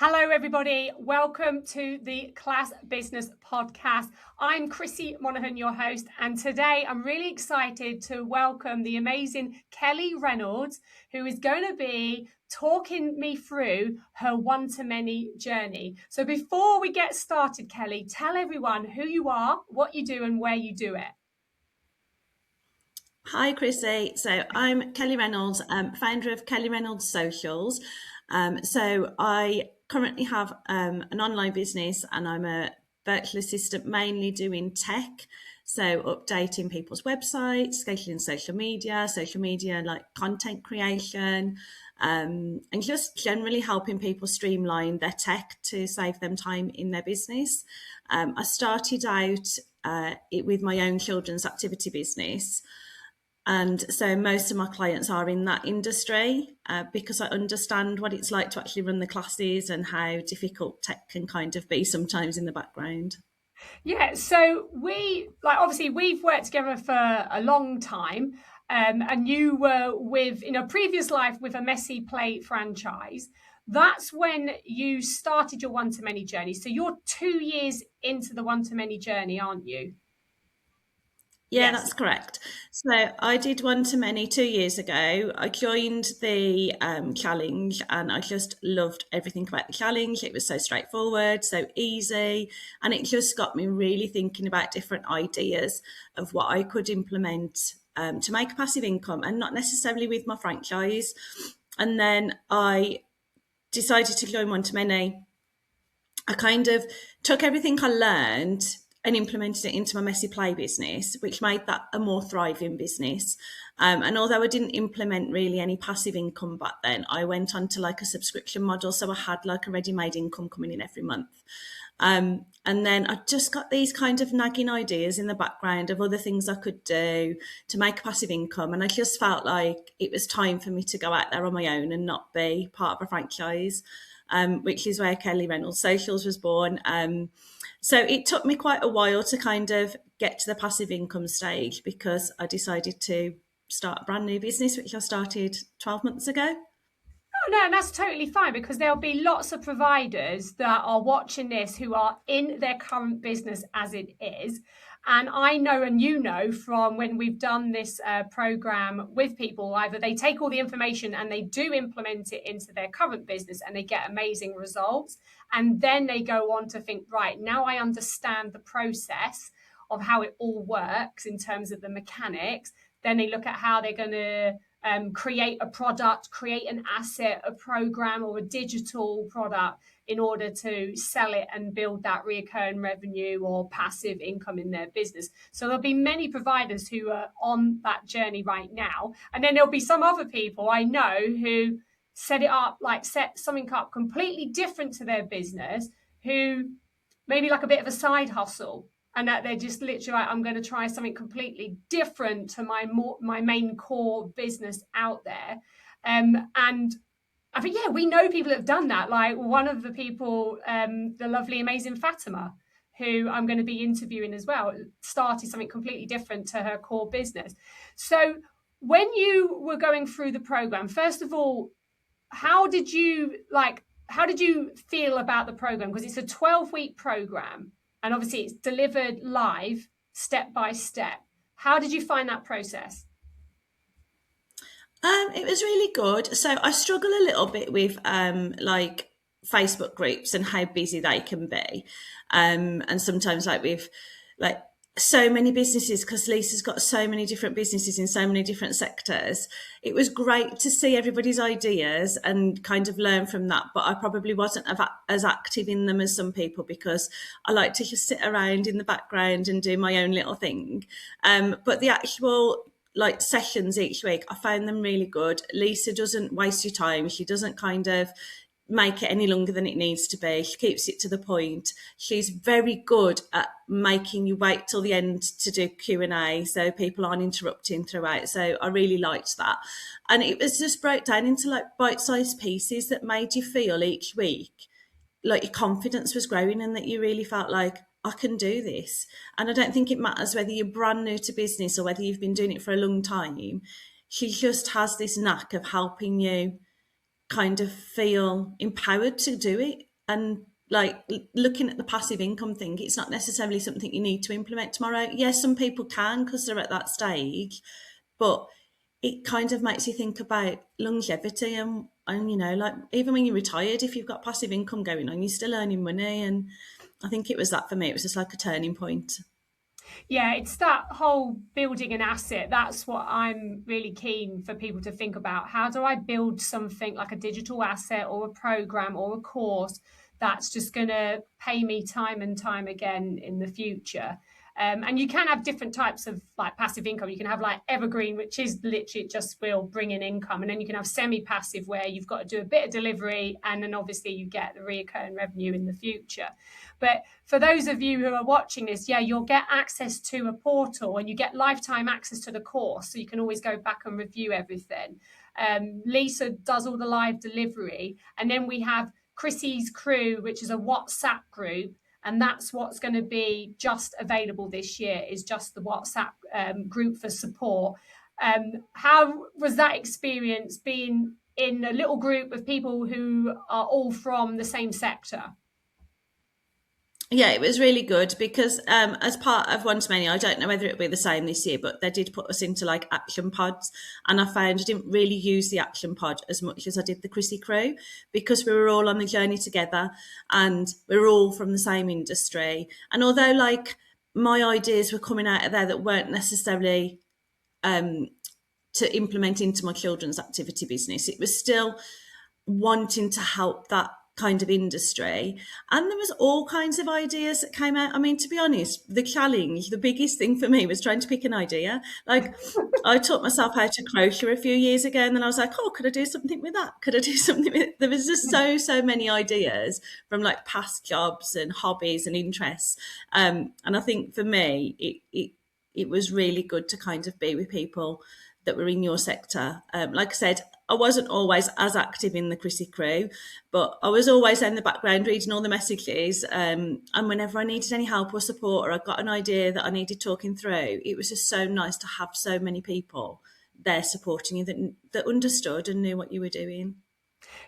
Hello, everybody. Welcome to the Class Business Podcast. I'm Chrissy Monaghan, your host, and today I'm really excited to welcome the amazing Kelly Reynolds, who is going to be talking me through her one-to-many journey. So before we get started, Kelly, tell everyone who you are, what you do, and where you do it. Hi, Chrissy. So I'm Kelly Reynolds, founder of Kelly Reynolds Socials. So I currently have an online business and I'm a virtual assistant mainly doing tech. So updating people's websites, scheduling social media like content creation, and just generally helping people streamline their tech to save them time in their business. I started out with my own children's activity business. And so most of my clients are in that industry because I understand what it's like to actually run the classes and how difficult tech can kind of be sometimes in the background. Yeah, so obviously we've worked together for a long time, and you were with in a previous life with a Messy Play franchise. That's when you started your one-to-many journey. So you're 2 years into the one-to-many journey, aren't you? Yeah, Yes. that's correct. So I did one to many 2 years ago. I joined the challenge and I just loved everything about the challenge. It was so straightforward, so easy, and it just got me really thinking about different ideas of what I could implement to make a passive income and not necessarily with my franchise. And then I decided to join one to many. I kind of took everything I learned and implemented it into my Messy Play business, which made that a more thriving business. And although I didn't implement really any passive income back then, I went on to like a subscription model. So I had like a ready-made income coming in every month. And then I just got these kind of nagging ideas in the background of other things I could do to make a passive income. And I just felt like it was time for me to go out there on my own and not be part of a franchise. Which is where Kelly Reynolds Socials was born. So it took me quite a while to kind of get to the passive income stage because I decided to start a brand new business, which I started 12 months ago. Oh, no, and that's totally fine because there'll be lots of providers that are watching this who are in their current business as it is. And I know, and you know, from when we've done this program with people, either they take all the information and they do implement it into their current business and they get amazing results. And then they go on to think, right, now I understand the process of how it all works in terms of the mechanics. Then they look at how they're going to create a product, create an asset, a program, or a digital product in order to sell it and build that recurring revenue or passive income in their business. So there'll be many providers who are on that journey right now. And then there'll be some other people I know who set something up completely different to their business, who maybe like a bit of a side hustle, and that they're just literally like, I'm going to try something completely different to my main core business out there. And I think, yeah, we know people that have done that. Like one of the people, the lovely, amazing Fatima, who I'm going to be interviewing as well, started something completely different to her core business. So when you were going through the program, first of all, how did you feel about the program? Because it's a 12-week program and obviously it's delivered live step by step. How did you find that process? It was really good. So I struggle a little bit with like Facebook groups and how busy they can be. And sometimes like with like so many businesses, because Lisa's got so many different businesses in so many different sectors. It was great to see everybody's ideas and kind of learn from that. But I probably wasn't as active in them as some people because I like to just sit around in the background and do my own little thing. But the actual like sessions each week, I found them really good. Lisa doesn't waste your time. She doesn't kind of make it any longer than it needs to be. She keeps it to the point. She's very good at making you wait till the end to do Q&A so people aren't interrupting throughout. So I really liked that. And it was just broke down into like bite-sized pieces that made you feel each week like your confidence was growing and that you really felt like, I can do this. And I don't think it matters whether you're brand new to business or whether you've been doing it for a long time. She just has this knack of helping you kind of feel empowered to do it. And like looking at the passive income thing, it's not necessarily something you need to implement tomorrow. Yes, some people can because they're at that stage, but it kind of makes you think about longevity and like even when you're retired, if you've got passive income going on, you're still earning money. And I think it was that for me. It was just like a turning point. Yeah, it's that whole building an asset. That's what I'm really keen for people to think about. How do I build something like a digital asset or a program or a course that's just going to pay me time and time again in the future? And you can have different types of like passive income. You can have like evergreen, which is literally just will bring in income. And then you can have semi-passive where you've got to do a bit of delivery and then obviously you get the recurring revenue in the future. But for those of you who are watching this, yeah, you'll get access to a portal and you get lifetime access to the course. So you can always go back and review everything. Lisa does all the live delivery. And then we have Chrissy's crew, which is a WhatsApp group. And that's what's going to be just available this year, is just the WhatsApp group for support. How was that experience being in a little group of people who are all from the same sector? Yeah, it was really good because as part of One to Many, I don't know whether it'll be the same this year, but they did put us into like action pods. And I found I didn't really use the action pod as much as I did the Chrissy crew because we were all on the journey together and we were all from the same industry. And although like my ideas were coming out of there that weren't necessarily to implement into my children's activity business, it was still wanting to help that kind of industry. And there was all kinds of ideas that came out. I mean, to be honest, the challenge, the biggest thing for me was trying to pick an idea. Like I taught myself how to crochet a few years ago and then I was like, oh, could I do something with that? Could I do something with it? There was just so many ideas from like past jobs and hobbies and interests. And I think for me, it was really good to kind of be with people that were in your sector. Like I said, I wasn't always as active in the Chrissy crew, but I was always in the background reading all the messages. And whenever I needed any help or support, or I got an idea that I needed talking through, it was just so nice to have so many people there supporting you that understood and knew what you were doing.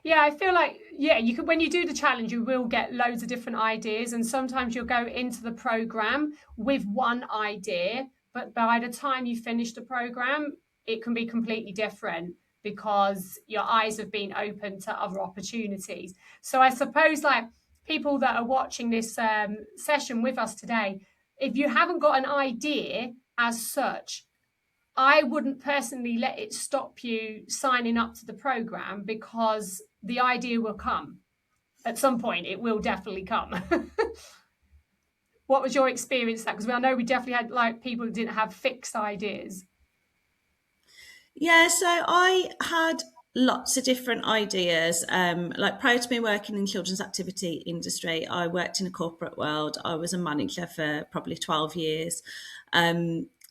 Yeah, I feel like, yeah, you can, when you do the challenge, you will get loads of different ideas. And sometimes you'll go into the program with one idea, but by the time you finish the program, it can be completely different because your eyes have been opened to other opportunities. So I suppose, like, people that are watching this session with us today, if you haven't got an idea as such, I wouldn't personally let it stop you signing up to the program because the idea will come at some point. It will definitely come. What was your experience that? Because I know we definitely had like people who didn't have fixed ideas. Yeah, so I had lots of different ideas. Like prior to me working in children's activity industry, I worked in a corporate world. I was a manager for probably 12 years.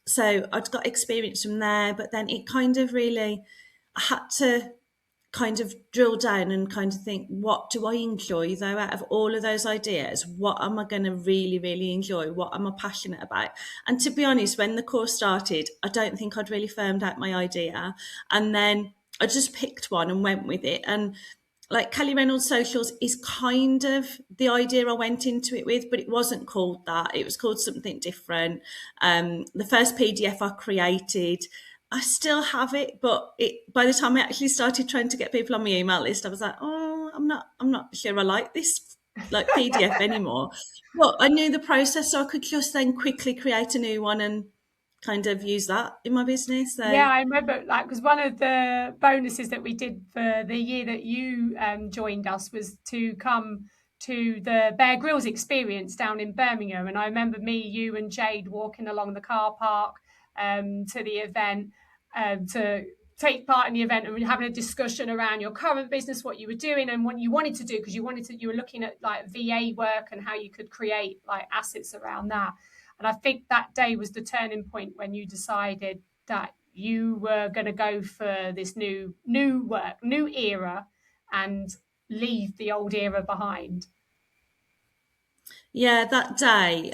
So I'd got experience from there, but then it kind of really, I had to kind of drill down and kind of think, what do I enjoy though out of all of those ideas? What am I going to really enjoy? What am I passionate about? And to be honest, when the course started, I don't think I'd really firmed out my idea. And then I just picked one and went with it. And like Kelly Reynolds Socials is kind of the idea I went into it with, but it wasn't called that. It was called something different. The first PDF I created, I still have it, but by the time I actually started trying to get people on my email list, I was like, oh, I'm not sure I like this like PDF anymore. But I knew the process, so I could just then quickly create a new one and kind of use that in my business. Yeah, So I remember like because one of the bonuses that we did for the year that you joined us was to come to the Bear Grylls experience down in Birmingham, and I remember me, you, and Jade walking along the car park to the event to take part in the event and having a discussion around your current business, what you were doing, and what you wanted to do because you were looking at like VA work and how you could create like assets around that. And I think that day was the turning point when you decided that you were going to go for this new work, new era, and leave the old era behind. Yeah, that day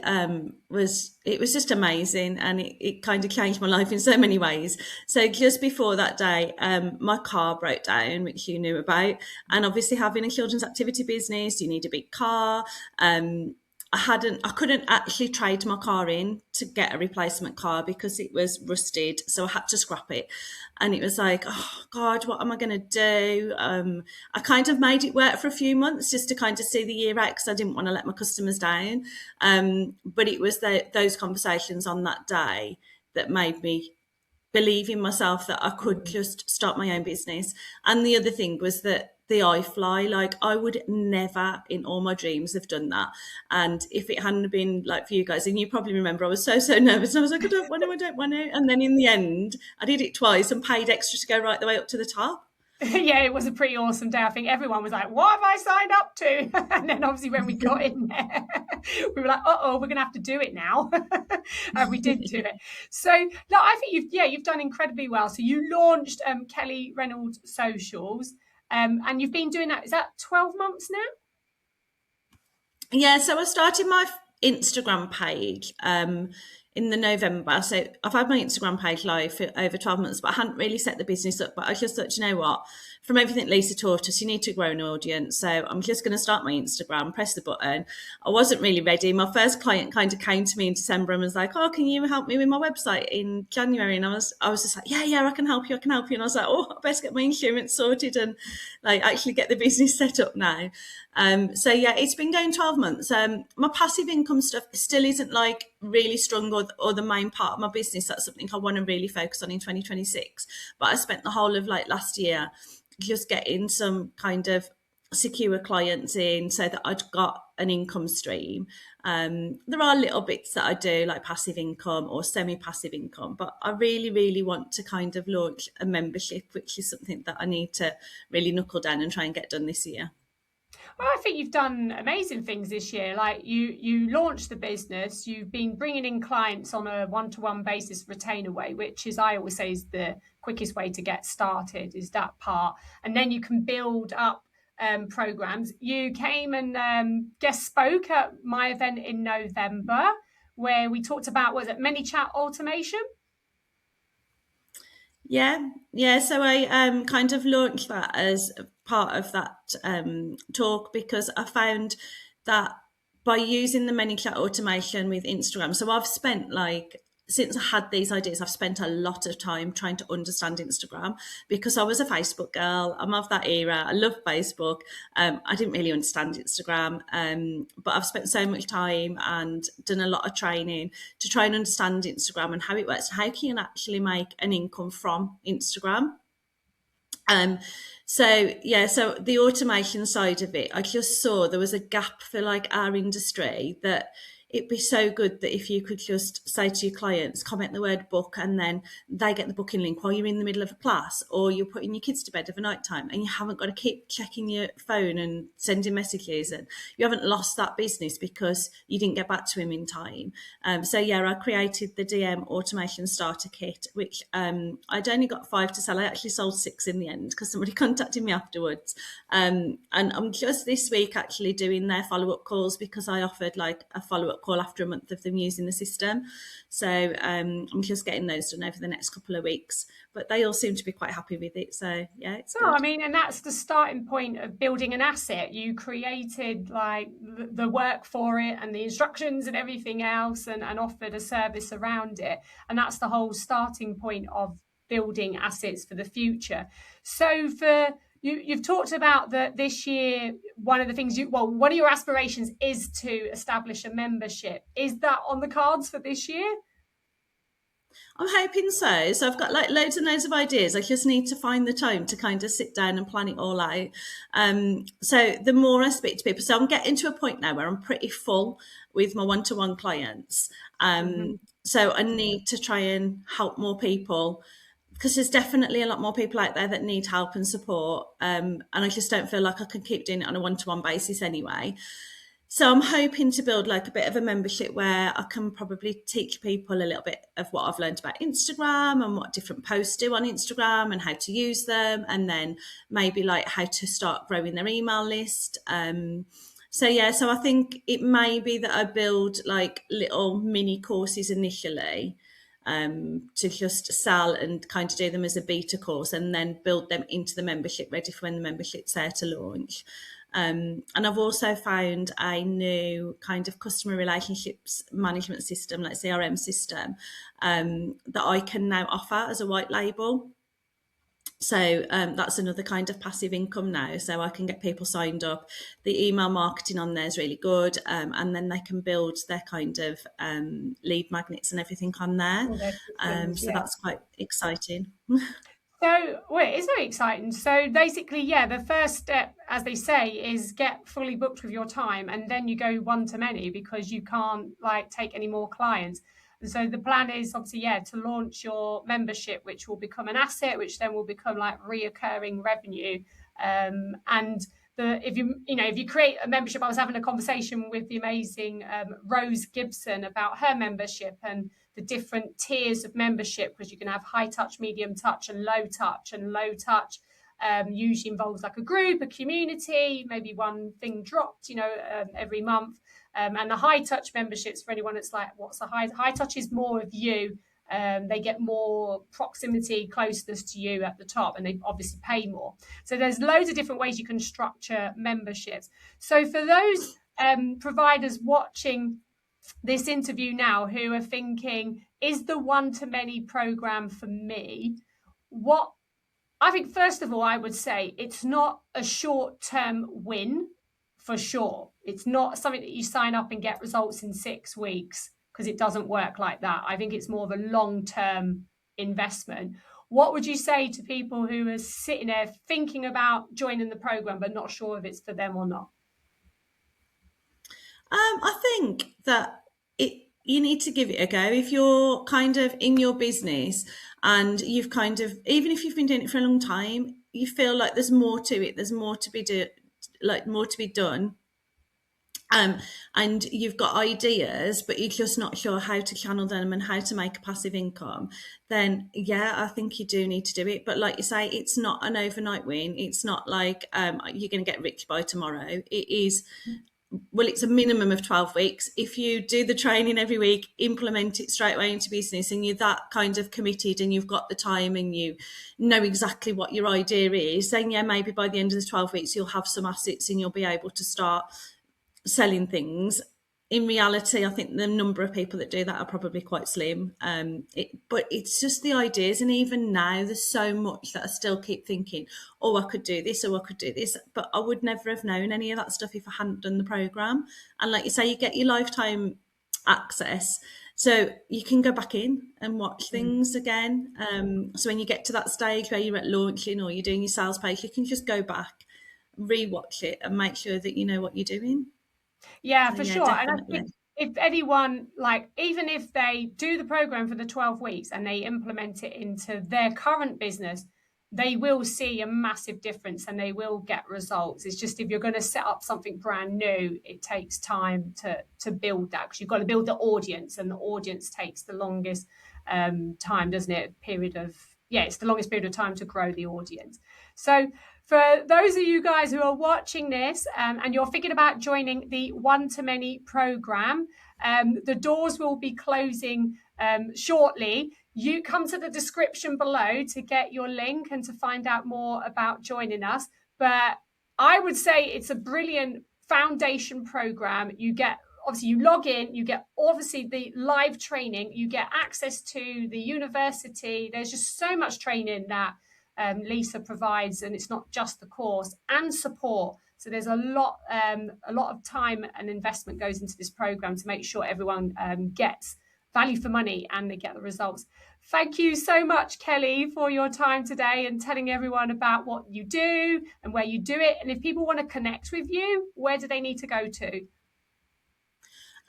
was just amazing, and it kind of changed my life in so many ways. So just before that day, my car broke down, which you knew about, and obviously having a children's activity business, you need a big car. Um, I couldn't actually trade my car in to get a replacement car because it was rusted, so I had to scrap it. And it was like, oh God, what am I going to do? I kind of made it work for a few months just to kind of see the year out because I didn't want to let my customers down. But it was those conversations on that day that made me believe in myself that I could just start my own business. And the other thing was that the iFly, like I would never in all my dreams have done that. And if it hadn't been like for you guys, and you probably remember, I was so nervous. And I was like, I don't want to. And then in the end, I did it twice and paid extra to go right the way up to the top. Yeah, it was a pretty awesome day. I think everyone was like, what have I signed up to? And then obviously when we got in there, we were like, uh-oh, we're going to have to do it now. And we did do it. So no, I think you've done incredibly well. So you launched Kelly Reynolds Socials, and you've been doing that. Is that 12 months now? Yeah, so I started my Instagram page in the November. So I've had my Instagram page live for over 12 months, but I hadn't really set the business up. But I just thought, you know what? From everything Lisa taught us, you need to grow an audience. So I'm just going to start my Instagram, press the button. I wasn't really ready. My first client kind of came to me in December and was like, oh, can you help me with my website in January? And I was just like, yeah, I can help you. And I was like, oh, I best get my insurance sorted and like actually get the business set up now. So yeah, it's been going 12 months. My passive income stuff still isn't like really strong or the main part of my business. That's something I want to really focus on in 2026. But I spent the whole of like last year just getting some kind of secure clients in so that I'd got an income stream. There are little bits that I do like passive income or semi-passive income, but I really want to kind of launch a membership, which is something that I need to really knuckle down and try and get done this year. Well, I think you've done amazing things this year. Like you launched the business, you've been bringing in clients on a one-to-one basis, retainer way, which is I always say is the quickest way to get started. Is that part, and then you can build up programs. You came and guest spoke at my event in November, where we talked about was it ManyChat automation. Yeah. So I kind of launched that as part of that talk because I found that by using the ManyChat automation with Instagram, so I've spent like since I had these ideas, I've spent a lot of time trying to understand Instagram because I was a Facebook girl. I'm of that era. I love Facebook. I didn't really understand Instagram, but I've spent so much time and done a lot of training to try and understand Instagram and how it works, how can you actually make an income from Instagram. Um, so the automation side of it, I just saw there was a gap for like our industry that it'd be so good that if you could just say to your clients, comment the word book, and then they get the booking link while you're in the middle of a class, or you're putting your kids to bed of a night time, and you haven't got to keep checking your phone and sending messages, and you haven't lost that business because you didn't get back to him in time. So yeah, I created the DM automation starter kit, which I'd only got 5 to sell. I actually sold 6 in the end because somebody contacted me afterwards. And I'm just this week actually doing their follow-up calls because I offered like a follow-up call after a month of them using the system. So I'm just getting those done over the next couple of weeks. But they all seem to be quite happy with it. So yeah, it's No, I good. mean, and that's the starting point of building an asset. You created like the work for it and the instructions and everything else and offered a service around it. And that's the whole starting point of building assets for the future. So for you've talked about that this year, one of the things one of your aspirations is to establish a membership. Is that on the cards for this year? I'm hoping so. So I've got like loads and loads of ideas. I just need to find the time to kind of sit down and plan it all out. So the more I speak to people, so I'm getting to a point now where I'm pretty full with my one-to-one clients. Mm-hmm. So I need to try and help more people because there's definitely a lot more people out there that need help and support. And I just don't feel like I can keep doing it on a one-to-one basis anyway. So I'm hoping to build like a bit of a membership where I can probably teach people a little bit of what I've learned about Instagram and what different posts do on Instagram and how to use them, and then maybe like how to start growing their email list. So yeah, so I think it may be that I build like little mini courses initially, to just sell and kind of do them as a beta course, and then build them into the membership ready for when the membership's there to launch. And I've also found a new kind of customer relationships management system, like CRM system, that I can now offer as a white label. So that's another kind of passive income now. So I can get people signed up. The email marketing on there is really good, and then they can build their kind of lead magnets and everything on there. All those systems, So yeah. that's quite exciting. So, well, it's very exciting. So basically, yeah, the first step, as they say, is get fully booked with your time, and then you go one to many because you can't like take any more clients. And so the plan is obviously, yeah, to launch your membership, which will become an asset, which then will become like reoccurring revenue. And if you create a membership, I was having a conversation with the amazing Rose Gibson about her membership and the different tiers of membership, because you can have high touch, medium touch, and low touch. And low touch usually involves like a group, a community, maybe one thing dropped, every month. And the high touch memberships, for anyone that's like, what's the high touch? Is more of you. They get more proximity, closeness to you at the top, and they obviously pay more. So there's loads of different ways you can structure memberships. So for those providers watching this interview now who are thinking, is the one-to-many program for me? What I think, first of all, I would say it's not a short-term win for sure. It's not something that you sign up and get results in 6 weeks, because it doesn't work like that. I think it's more of a long-term investment. What would you say to people who are sitting there thinking about joining the program but not sure if it's for them or not? I think that you need to give it a go. If you're kind of in your business and you've kind of, even if you've been doing it for a long time, you feel like there's more to it, there's more to be more to be done. And you've got ideas, but you're just not sure how to channel them and how to make a passive income, then yeah, I think you do need to do it. But like you say, it's not an overnight win. It's not like you're going to get rich by tomorrow. It is, well, it's a minimum of 12 weeks. If you do the training every week, implement it straight away into business, and you're that kind of committed and you've got the time and you know exactly what your idea is, then yeah, maybe by the end of the 12 weeks, you'll have some assets and you'll be able to start selling things. In reality, I think the number of people that do that are probably quite slim. But it's just the ideas. And even now, there's so much that I still keep thinking, oh, I could do this, or I could do this. But I would never have known any of that stuff if I hadn't done the programme. And like you say, you get your lifetime access. So you can go back in and watch things again. So when you get to that stage where you're at launching or you're doing your sales page, you can just go back, re-watch it and make sure that you know what you're doing. Yeah, So for yeah, sure. And I definitely. think if anyone, like, even if they do the program for the 12 weeks and they implement it into their current business, they will see a massive difference and they will get results. It's just, if you're going to set up something brand new, it takes time to build that, because you've got to build the audience, and the audience takes the longest time, doesn't it? It's the longest period of time to grow the audience. So for those of you guys who are watching this, and you're thinking about joining the one-to-many program, the doors will be closing shortly. You come to the description below to get your link and to find out more about joining us. But I would say it's a brilliant foundation program. Obviously, you log in, you get obviously the live training, you get access to the university. There's just so much training that Lisa provides, and it's not just the course, and support. So there's a lot of time and investment goes into this program to make sure everyone gets value for money and they get the results. Thank you so much, Kelly, for your time today and telling everyone about what you do and where you do it. And if people want to connect with you, where do they need to go to?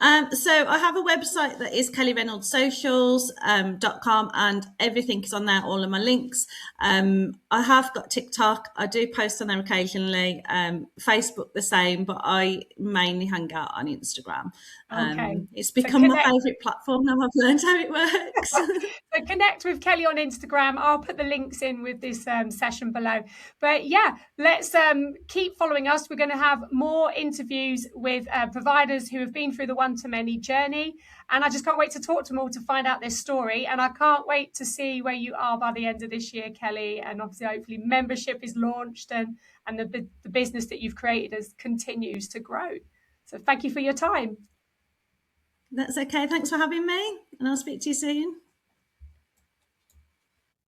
So I have a website that is Kelly Reynolds Socials .com, and everything is on there, all of my links. I have got TikTok. I do post on there occasionally. Facebook the same, but I mainly hang out on Instagram. Okay. It's So become my favourite platform now. I've learned how it works. So connect with Kelly on Instagram. I'll put the links in with this session below. But yeah, let's keep following us. We're going to have more interviews with providers who have been through the one-to-many journey. And I just can't wait to talk to them all to find out their story. And I can't wait to see where you are by the end of this year, Kelly. And obviously, hopefully, membership is launched and the business that you've created continues to grow. So thank you for your time. That's okay. Thanks for having me, and I'll speak to you soon.